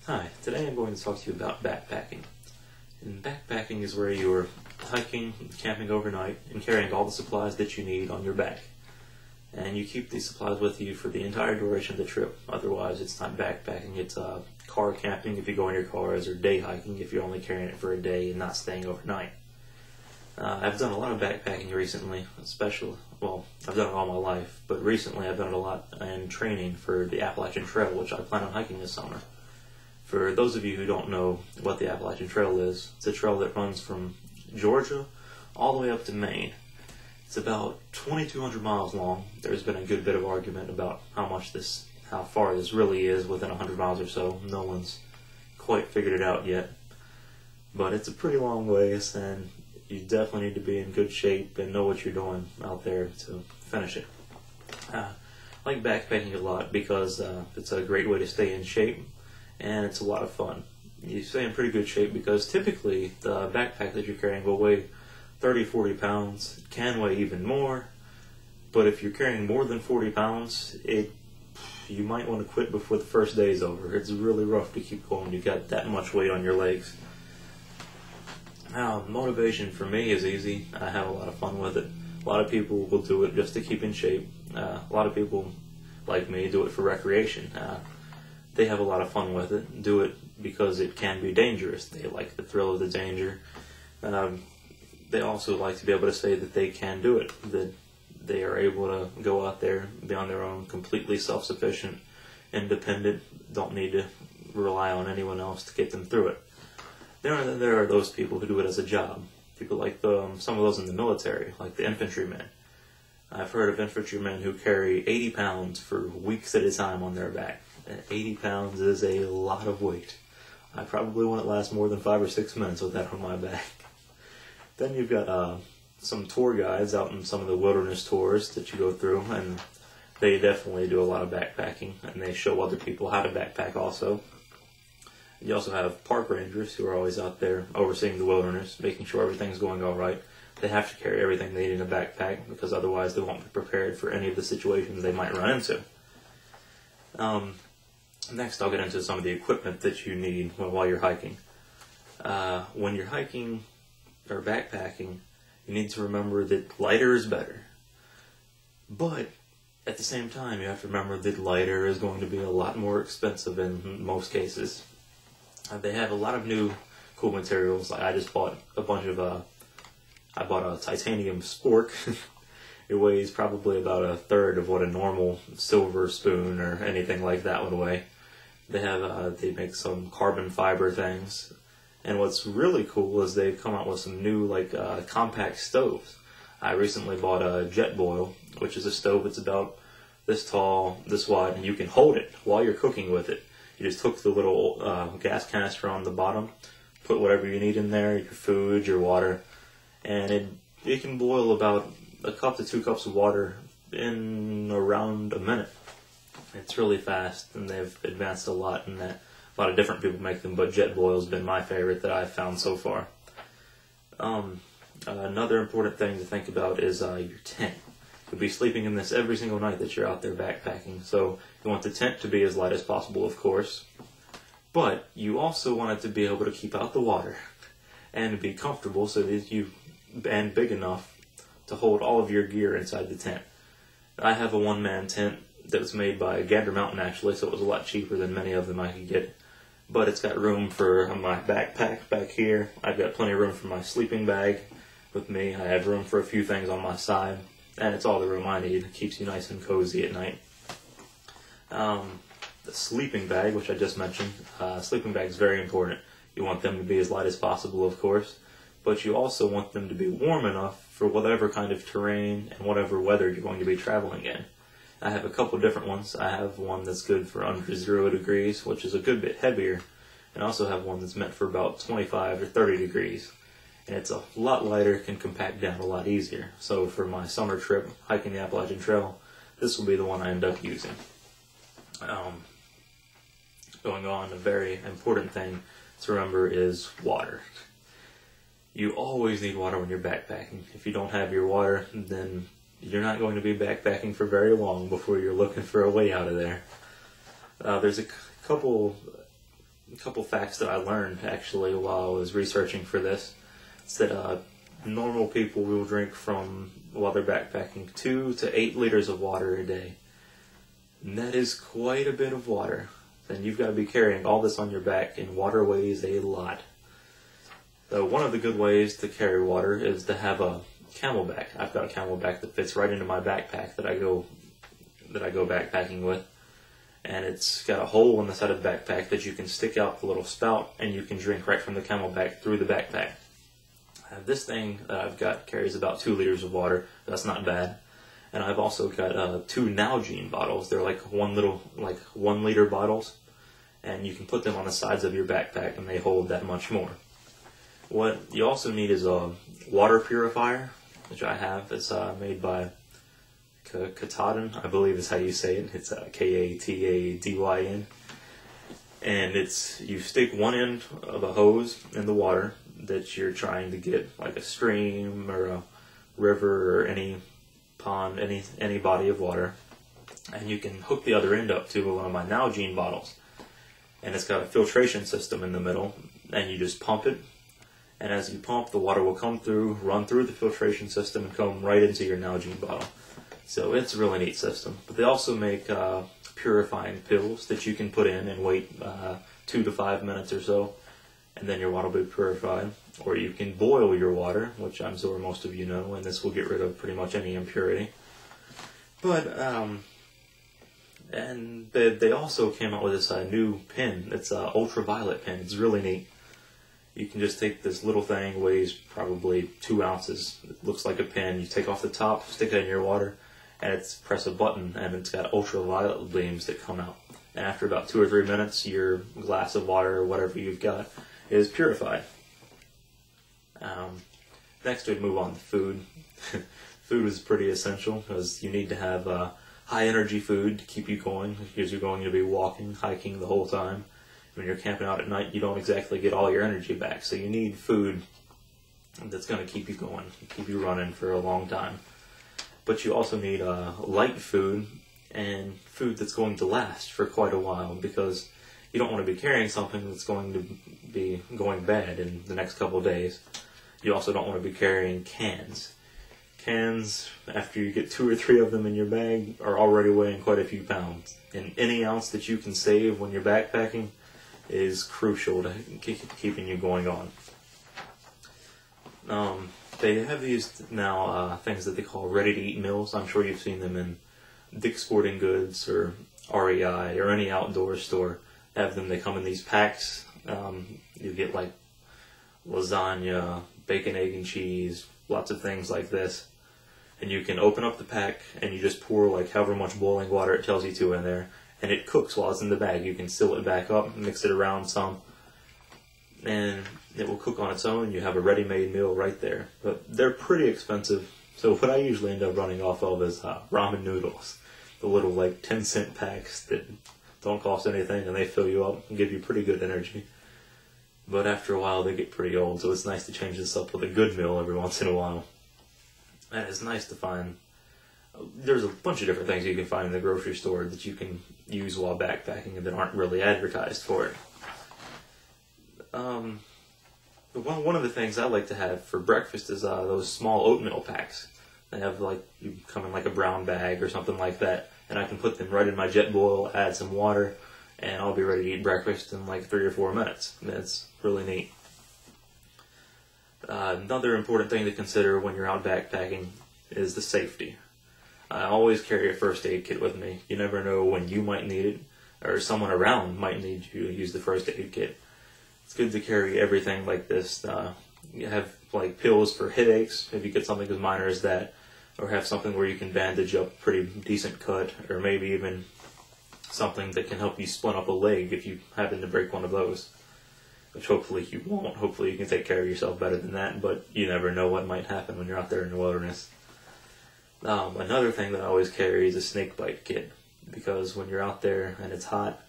Hi, today I'm going to talk to you about backpacking. And backpacking is where you're hiking, camping overnight, and carrying all the supplies that you need on your back. And you keep these supplies with you for the entire duration of the trip. Otherwise, it's not backpacking, it's car camping if you go in your cars, or day hiking if you're only carrying it for a day and not staying overnight. I've done a lot of backpacking recently, I've done it all my life, but recently I've done it a lot in training for the Appalachian Trail, which I plan on hiking this summer. For those of you who don't know what the Appalachian Trail is, it's a trail that runs from Georgia all the way up to Maine. It's about 2,200 miles long. There's been a good bit of argument about how far this really is within 100 miles or so. No one's quite figured it out yet. But it's a pretty long ways, and you definitely need to be in good shape and know what you're doing out there to finish it. I like backpacking a lot because it's a great way to stay in shape, and it's a lot of fun. You stay in pretty good shape because typically the backpack that you're carrying will weigh 30-40 pounds. It can weigh even more, but if you're carrying more than 40 pounds, you might want to quit before the first day is over. It's really rough to keep going. You got that much weight on your legs. Now, motivation for me is easy. I have a lot of fun with it. A lot of people will do it just to keep in shape. A lot of people, like me, do it for recreation. They have a lot of fun with it, do it because it can be dangerous. They like the thrill of the danger. They also like to be able to say that they can do it, that they are able to go out there, be on their own, completely self-sufficient, independent, don't need to rely on anyone else to get them through it. There are those people who do it as a job. People like some of those in the military, like the infantrymen. I've heard of infantrymen who carry 80 pounds for weeks at a time on their back. And 80 pounds is a lot of weight. I probably wouldn't last more than 5 or 6 minutes with that on my back. Then you've got some tour guides out in some of the wilderness tours that you go through, and they definitely do a lot of backpacking, and they show other people how to backpack also. You also have park rangers who are always out there overseeing the wilderness, making sure everything's going all right. They have to carry everything they need in a backpack because otherwise they won't be prepared for any of the situations they might run into. Next, I'll get into some of the equipment that you need while you're hiking. When you're hiking or backpacking, you need to remember that lighter is better. But at the same time, you have to remember that lighter is going to be a lot more expensive in most cases. They have a lot of new cool materials. Like I just bought a titanium spork. It weighs probably about a third of what a normal silver spoon or anything like that would weigh. They make some carbon fiber things. And what's really cool is they've come out with some new compact stoves. I recently bought a Jetboil, which is a stove that's about this tall, this wide, and you can hold it while you're cooking with it. You just hook the little gas canister on the bottom, put whatever you need in there, your food, your water, and it can boil about a cup to 2 cups of water in around a minute. It's really fast, and they've advanced a lot in that. A lot of different people make them, but Jetboil's been my favorite that I've found so far. Another important thing to think about is your tent. You'll be sleeping in this every single night that you're out there backpacking, so you want the tent to be as light as possible, of course, but you also want it to be able to keep out the water and be comfortable and big enough to hold all of your gear inside the tent. I have a one-man tent that was made by Gander Mountain, actually, so it was a lot cheaper than many of them I could get. But it's got room for my backpack back here. I've got plenty of room for my sleeping bag with me. I have room for a few things on my side. And it's all the room I need. It keeps you nice and cozy at night. The sleeping bag, which I just mentioned, sleeping bag is very important. You want them to be as light as possible, of course. But you also want them to be warm enough for whatever kind of terrain and whatever weather you're going to be traveling in. I have a couple different ones. I have one that's good for under 0 degrees, which is a good bit heavier, and I also have one that's meant for about 25 or 30 degrees. And it's a lot lighter, can compact down a lot easier. So for my summer trip hiking the Appalachian Trail, this will be the one I end up using. Going on, a very important thing to remember is water. You always need water when you're backpacking. If you don't have your water, then you're not going to be backpacking for very long before you're looking for a way out of there. There's a couple couple facts that I learned actually while I was researching for this. It's that normal people will drink from, while they're backpacking, 2 to 8 liters of water a day. And that is quite a bit of water. And you've got to be carrying all this on your back, and water weighs a lot. So one of the good ways to carry water is to have a CamelBak. I've got a CamelBak that fits right into my backpack that I go backpacking with. And it's got a hole in the side of the backpack that you can stick out the little spout, and you can drink right from the CamelBak through the backpack. This thing that I've got carries about 2 liters of water. That's not bad. And I've also got 2 Nalgene bottles. They're like 1 liter bottles, and you can put them on the sides of your backpack, and they hold that much more. What you also need is a water purifier, which I have. It's made by Katadyn, I believe is how you say it. It's Katadyn. And you stick one end of a hose in the water that you're trying to get, like a stream or a river or any pond, any body of water, and you can hook the other end up to one of my Nalgene bottles. And it's got a filtration system in the middle, and you just pump it, and as you pump, the water will come through, run through the filtration system, and come right into your Nalgene bottle. So it's a really neat system. But they also make purifying pills that you can put in and wait 2 to 5 minutes or so, and then your water will be purified. Or you can boil your water, which I'm sure most of you know, and this will get rid of pretty much any impurity. But, and they also came out with this new pen. It's an ultraviolet pen. It's really neat. You can just take this little thing, weighs probably 2 ounces. It looks like a pen. You take off the top, stick it in your water, and press a button, and it's got ultraviolet beams that come out. And after about 2 or 3 minutes, your glass of water or whatever you've got is purified. Next, we'd move on to food. Food is pretty essential because you need to have high energy food to keep you going, because you're going to be walking, hiking the whole time. When you're camping out at night, you don't exactly get all your energy back, so you need food that's going to keep you going, keep you running for a long time. But you also need light food and food that's going to last for quite a while, because you don't want to be carrying something that's going to be going bad in the next couple of days. You also don't want to be carrying cans. Cans, after you get 2 or 3 of them in your bag, are already weighing quite a few pounds. And any ounce that you can save when you're backpacking is crucial to keeping you going on. They have these now things that they call ready-to-eat meals. I'm sure you've seen them in Dick's Sporting Goods or REI or any outdoor store. They come in these packs. You get like lasagna, bacon, egg, and cheese, lots of things like this. And you can open up the pack and you just pour like however much boiling water it tells you to in there, and it cooks while it's in the bag. You can seal it back up, mix it around some, and it will cook on its own. You have a ready-made meal right there. But they're pretty expensive, so what I usually end up running off of is ramen noodles. The little like 10-cent packs that don't cost anything, and they fill you up and give you pretty good energy. But after a while, they get pretty old, so it's nice to change this up with a good meal every once in a while. And it's nice to find. There's a bunch of different things you can find in the grocery store that you can use while backpacking that aren't really advertised for it. One of the things I like to have for breakfast is those small oatmeal packs. They have you come in like a brown bag or something like that, and I can put them right in my Jetboil, add some water, and I'll be ready to eat breakfast in like 3 or 4 minutes. That's really neat. Another important thing to consider when you're out backpacking is the safety. I always carry a first aid kit with me. You never know when you might need it, or someone around might need you to use the first aid kit. It's good to carry everything like this. You have like pills for headaches, if you get something as minor as that, or have something where you can bandage up a pretty decent cut, or maybe even something that can help you splint up a leg if you happen to break one of those. Which hopefully you won't. Hopefully you can take care of yourself better than that, but you never know what might happen when you're out there in the wilderness. Another thing that I always carry is a snake bite kit, because when you're out there and it's hot,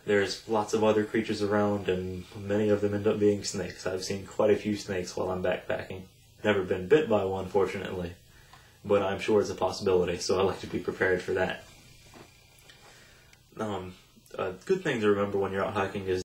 there's lots of other creatures around, and many of them end up being snakes. I've seen quite a few snakes while I'm backpacking. Never been bit by one, fortunately, but I'm sure it's a possibility, so I like to be prepared for that. A good thing to remember when you're out hiking is